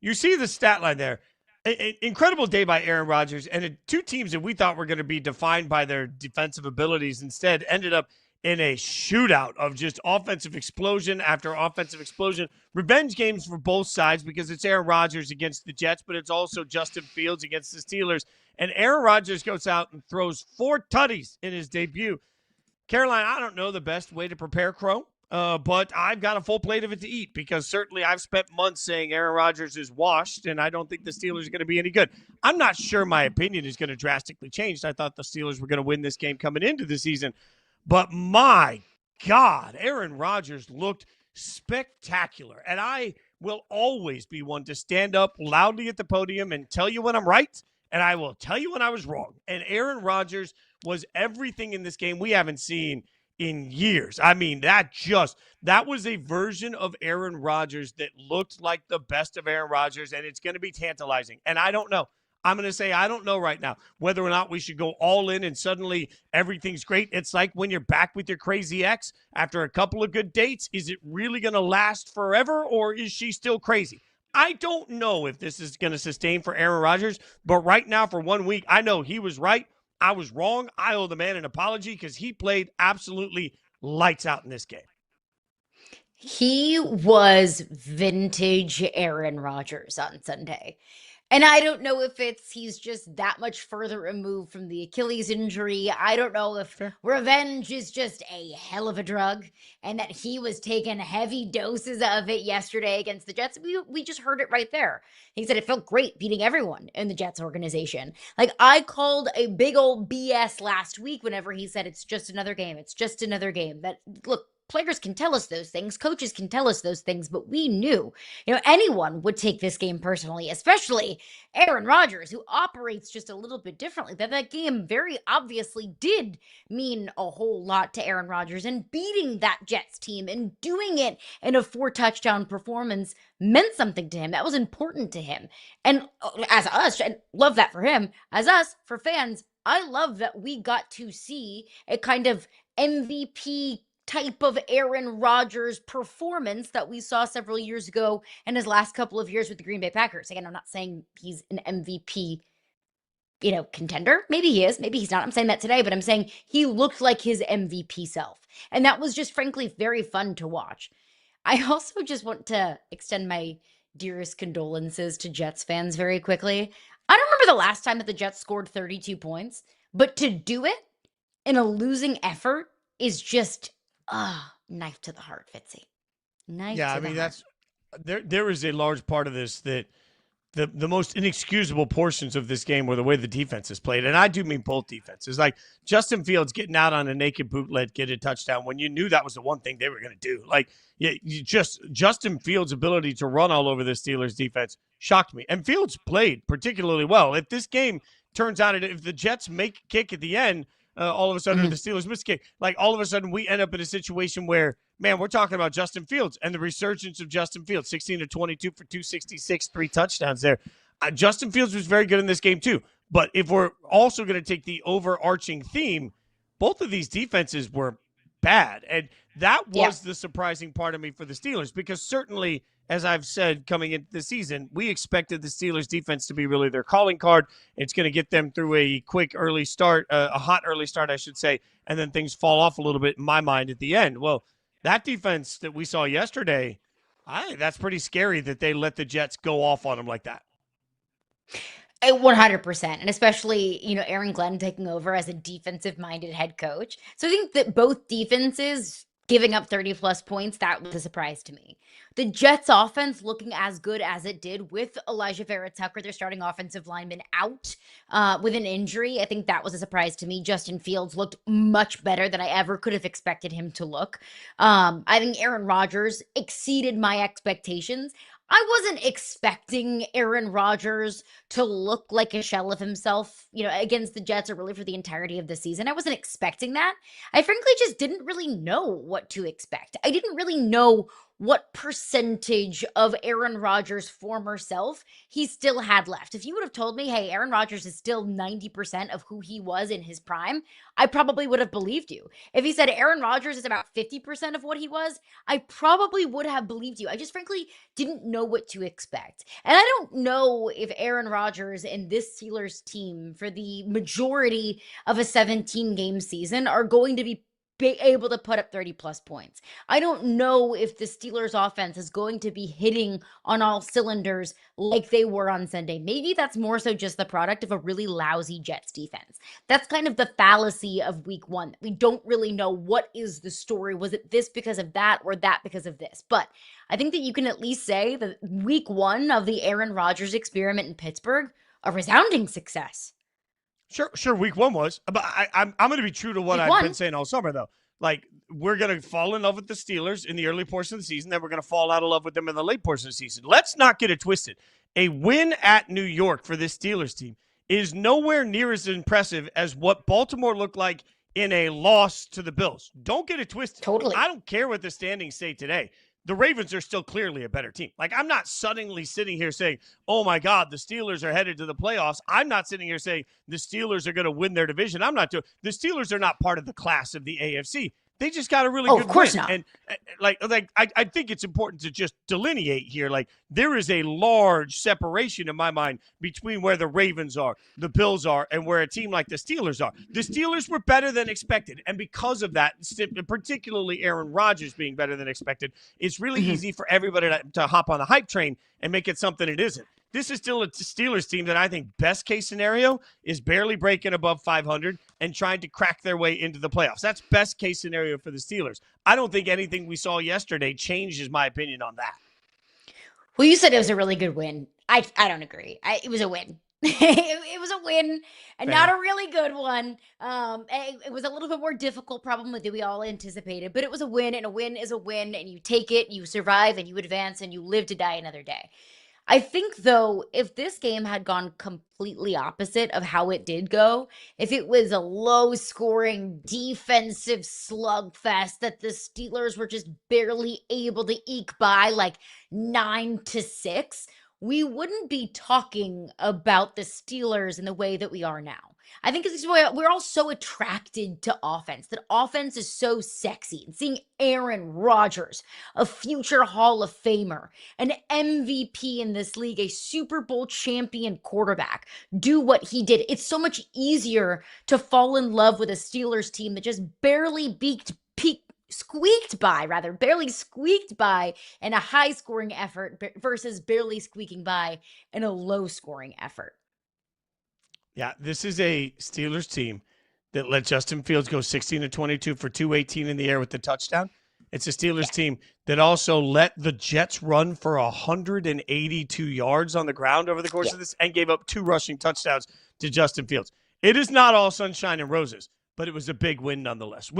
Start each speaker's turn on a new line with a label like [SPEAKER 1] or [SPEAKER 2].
[SPEAKER 1] You see the stat line there. Incredible day by Aaron Rodgers, and two teams that we thought were going to be defined by their defensive abilities instead ended up in a shootout of just offensive explosion after offensive explosion. Revenge games for both sides because it's Aaron Rodgers against the Jets, but it's also Justin Fields against the Steelers. And Aaron Rodgers goes out and throws 4 tutties in his debut. Caroline, I don't know the best way to prepare crow, but I've got a full plate of it to eat because certainly I've spent months saying Aaron Rodgers is washed, and I don't think the Steelers are going to be any good. I'm not sure my opinion is going to drastically change. I thought the Steelers were going to win this game coming into the season, but my God, Aaron Rodgers looked spectacular, and I will always be one to stand up loudly at the podium and tell you when I'm right, and I will tell you when I was wrong. And Aaron Rodgers was everything in this game we haven't seen in years. I mean, that was a version of Aaron Rodgers that looked like the best of Aaron Rodgers, and it's going to be tantalizing. And I don't know. I'm going to say I don't know right now whether or not we should go all in and suddenly everything's great. It's like when you're back with your crazy ex after a couple of good dates. Is it really going to last forever, or is she still crazy? I don't know if this is going to sustain for Aaron Rodgers, but right now for 1 week, I know he was right. I was wrong. I owe the man an apology because he played absolutely lights out in this game.
[SPEAKER 2] He was vintage Aaron Rodgers on Sunday. And I don't know if he's just that much further removed from the Achilles injury. I don't know if
[SPEAKER 1] Fair.
[SPEAKER 2] revenge is just a hell of a drug and that he was taking heavy doses of it yesterday against the Jets. We just heard it right there. He said it felt great beating everyone in the Jets organization. Like, I called a big old BS last week whenever he said it's just another game. It's just another game. That, look, players can tell us those things, coaches can tell us those things, but we knew, anyone would take this game personally, especially Aaron Rodgers, who operates just a little bit differently. That game very obviously did mean a whole lot to Aaron Rodgers, and beating that Jets team and doing it in a 4-touchdown performance meant something to him. That was important to him. And as us, I love that for him. As us, for fans, I love that we got to see a kind of MVP type of Aaron Rodgers performance that we saw several years ago in his last couple of years with the Green Bay Packers. Again, I'm not saying he's an MVP, contender. Maybe he is, maybe he's not. I'm saying that today, but I'm saying he looked like his MVP self. And that was just frankly very fun to watch. I also just want to extend my dearest condolences to Jets fans very quickly. I don't remember the last time that the Jets scored 32 points, but to do it in a losing effort is just knife to the heart, Fitzy. Knife
[SPEAKER 1] Yeah,
[SPEAKER 2] to
[SPEAKER 1] I
[SPEAKER 2] the
[SPEAKER 1] mean,
[SPEAKER 2] heart.
[SPEAKER 1] there is a large part of this that the most inexcusable portions of this game were the way the defense is played. And I do mean both defenses. Like Justin Fields getting out on a naked bootleg, get a touchdown when you knew that was the one thing they were going to do. Like, yeah, Justin Fields' ability to run all over the Steelers defense shocked me. And Fields played particularly well. If this game turns out, if the Jets make a kick at the end, all of a sudden, the Steelers miss a kick. Like, all of a sudden, we end up in a situation where, man, we're talking about Justin Fields and the resurgence of Justin Fields. 16 to 22 for 266, 3 touchdowns there. Justin Fields was very good in this game, too. But if we're also going to take the overarching theme, both of these defenses were bad. And that was the surprising part of me for the Steelers, because certainly, as I've said coming into the season, we expected the Steelers defense to be really their calling card. It's going to get them through a quick early start, a hot early start, I should say, and then things fall off a little bit in my mind at the end. Well, that defense that we saw yesterday, I think that's pretty scary that they let the Jets go off on them like that.
[SPEAKER 2] 100%. And especially, Aaron Glenn taking over as a defensive-minded head coach. So I think that both defenses giving up 30-plus points, that was a surprise to me. The Jets offense looking as good as it did with Elijah Vera-Tucker, their starting offensive lineman, out with an injury. I think that was a surprise to me. Justin Fields looked much better than I ever could have expected him to look. I think Aaron Rodgers exceeded my expectations. I wasn't expecting Aaron Rodgers to look like a shell of himself, against the Jets or really for the entirety of the season. I wasn't expecting that. I frankly just didn't really know what to expect. I didn't really know what percentage of Aaron Rodgers' former self he still had left. If you would have told me, hey, Aaron Rodgers is still 90% of who he was in his prime, I probably would have believed you. If he said Aaron Rodgers is about 50% of what he was, I probably would have believed you. I just frankly didn't know what to expect. And I don't know if Aaron Rodgers and this Steelers team for the majority of a 17 game season are going to be able to put up 30 plus points. I don't know if the Steelers offense is going to be hitting on all cylinders like they were on Sunday. Maybe that's more so just the product of a really lousy Jets defense. That's kind of the fallacy of week one. We don't really know what is the story. Was it this because of that or that because of this? But I think that you can at least say that week one of the Aaron Rodgers experiment in Pittsburgh, a resounding success.
[SPEAKER 1] Sure. Week one was, but I'm going to be true to what I've been saying all summer, though. Like, we're going to fall in love with the Steelers in the early portion of the season, then we're going to fall out of love with them in the late portion of the season. Let's not get it twisted. A win at New York for this Steelers team is nowhere near as impressive as what Baltimore looked like in a loss to the Bills. Don't get it twisted.
[SPEAKER 2] Totally.
[SPEAKER 1] I don't care what the standings say today. The Ravens are still clearly a better team. Like, I'm not suddenly sitting here saying, oh my God, the Steelers are headed to the playoffs. I'm not sitting here saying the Steelers are going to win their division. I'm not doing. The Steelers are not part of the class of the AFC. They just got a really good
[SPEAKER 2] of course
[SPEAKER 1] win.
[SPEAKER 2] Not.
[SPEAKER 1] And I think it's important to just delineate here. Like, there is a large separation in my mind between where the Ravens are, the Bills are, and where a team like the Steelers are. The Steelers were better than expected. And because of that, particularly Aaron Rodgers being better than expected, it's really easy for everybody to hop on the hype train and make it something it isn't. This is still a Steelers team that I think best case scenario is barely breaking above 500 and trying to crack their way into the playoffs. That's best case scenario for the Steelers. I don't think anything we saw yesterday changes my opinion on that.
[SPEAKER 2] Well, you said it was a really good win. I don't agree. It was a win. It was a win and not a really good one. It was a little bit more difficult probably than we all anticipated, but it was a win, and a win is a win, and you take it, you survive, and you advance, and you live to die another day. I think, though, if this game had gone completely opposite of how it did go, if it was a low-scoring defensive slugfest that the Steelers were just barely able to eke by like 9-6, we wouldn't be talking about the Steelers in the way that we are now. I think it's why we're all so attracted to offense, that offense is so sexy. And seeing Aaron Rodgers, a future Hall of Famer, an MVP in this league, a Super Bowl champion quarterback, do what he did. It's so much easier to fall in love with a Steelers team that just barely squeaked by in a high scoring effort versus barely squeaking by in a low scoring effort.
[SPEAKER 1] Yeah, this is a Steelers team that let Justin Fields go 16-22 for 218 in the air with the touchdown. It's a Steelers team that also let the Jets run for 182 yards on the ground over the course of this and gave up 2 rushing touchdowns to Justin Fields. It is not all sunshine and roses, but it was a big win nonetheless.